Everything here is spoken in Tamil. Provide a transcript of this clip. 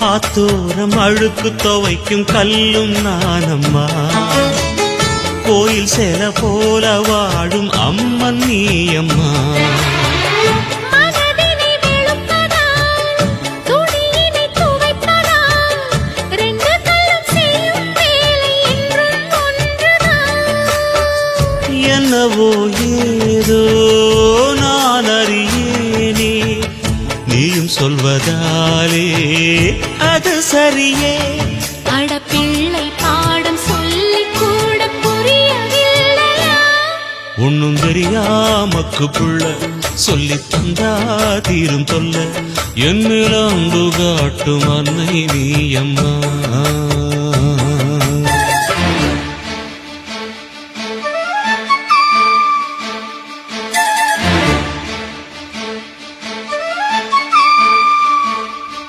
ஆத்தோரம் அழுக்கு துவைக்கும் கல்லும் நானம்மா. கோயில் சேர போல வாழும் அம்மன் நீ அம்மா. என்னவோ ஏதோ நான் அறியேனே, நீயும் சொல்வதாலே அது சரியே. அடப்பிள்ளை பாடம் சொல்லி கூட புரியவில்லையா? ஒன்னும் தெரியாமக்கு புள்ள சொல்லி தந்தா தீரும் தொல்ல. என்னில் அன்பு காட்டும் அன்னை நீ அம்மா.